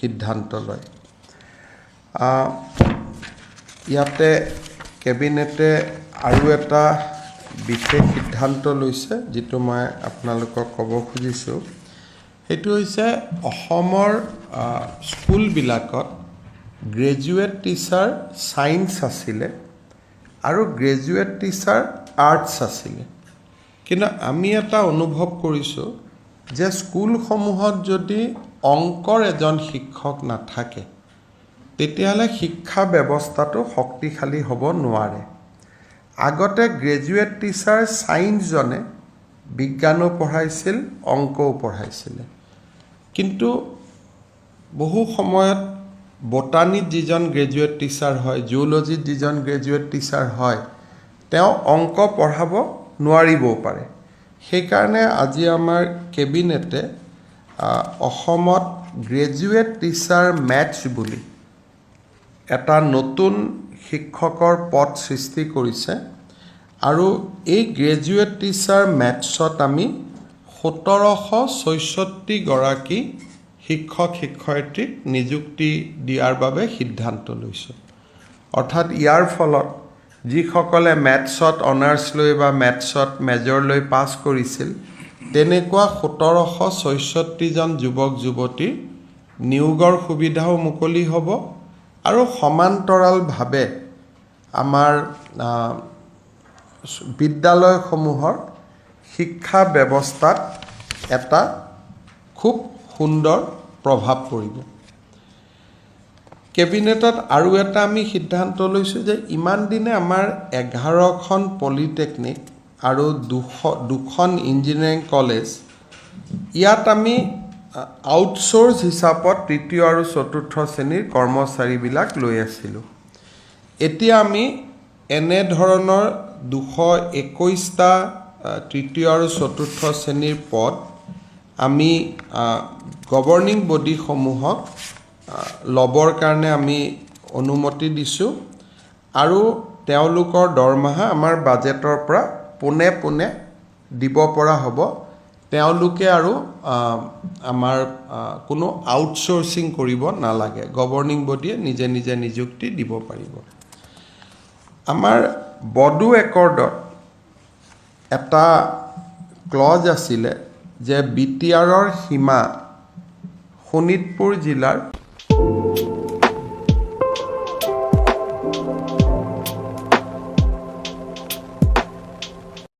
সিদ্ধান্ত লয় ইয়াতে কেবিনেটে আৰু এটা বিশেষ সিদ্ধান্ত লৈছে যেটো মই আপোনালোকক ক'ব খুজিছোঁ সেইটো হৈছে অসমৰ স্কুলবিলাকত গ্ৰেজুৱেট টিচাৰ সায়েন্স আছিলে আৰু গ্ৰেজুৱেট টিচাৰ আৰ্টছ আছিলে কিন্তু আমি এটা অনুভৱ কৰিছোঁ যে স্কুলসমূহত যদি অংকৰ এজন শিক্ষক নাথাকে তেতিয়াহ'লে শিক্ষা ব্যৱস্থাটো শক্তিশালী হ'ব নোৱাৰে আগতে গ্ৰেজুৱেট টিচাৰ সায়েন্সজনে বিজ্ঞানো পঢ়াইছিল অংকও পঢ়াইছিল কিন্তু বহু সময়ত বটানীত যিজন গ্ৰেজুৱেট টিচাৰ হয় জিঅ'লজিত যিজন গ্ৰেজুৱেট টিচাৰ হয় তেওঁ অংক পঢ়াব নোৱাৰিবও পাৰে সেইকাৰণে আজি আমাৰ কেবিনেটে অসমত গ্ৰেজুৱেট টিচাৰ মেথছ বুলি এটা নতুন শিক্ষকৰ পদ সৃষ্টি কৰিছে আৰু এই গ্ৰেজুৱেট টিচাৰ মেথছত আমি 1766 গৰাকী শিক্ষক শিক্ষয়িত্ৰীক নিযুক্তি দিয়াৰ বাবে সিদ্ধান্ত লৈছে অৰ্থাৎ ইয়াৰ ফলত যিসকলে মেথছত অনাৰ্ছ লৈ বা মেথছত মেজৰ লৈ পাছ কৰিছিল তেনেকুৱা 1766 জন যুৱক যুৱতীৰ নিয়োগৰ সুবিধাও মুকলি হ'ব আৰু সমান্তৰালভাৱে আমাৰ বিদ্যালয়সমূহৰ শিক্ষা ব্যৱস্থাত এটা খুব সুন্দৰ প্ৰভাৱ পৰিব কেবিনেটত আৰু এটা আমি সিদ্ধান্ত লৈছোঁ যে ইমান দিনে আমাৰ 11খন পলিটেকনিক আৰু দুখন ইঞ্জিনিয়াৰিং কলেজ ইয়াত আমি আউটসোৰ্স হিচাপত তৃতীয় আৰু চতুৰ্থ শ্ৰেণীৰ কৰ্মচাৰীবিলাক লৈ আছিলোঁ এতিয়া আমি এনে ধৰণৰ 221টা তৃতীয় আৰু চতুৰ্থ শ্ৰেণীৰ পদ আমি গভৰ্নিং বডিসমূহক লবৰ কাৰণে আমি অনুমতি দিছোঁ আৰু তেওঁলোকৰ দৰমহা আমাৰ বাজেটৰ পৰা পোনে দিব পৰা হ'ব তেওঁলোকে আৰু আমাৰ কোনো আউটসোৰ্সিং কৰিব নালাগে গভৰ্নিং বডিয়ে নিজে নিজে নিযুক্তি দিব পাৰিব আমাৰ বডো একৰ্ডত এটা ক্লজ আছিলে যে বিটিআৰৰ সীমা শোণিতপুৰ জিলাৰ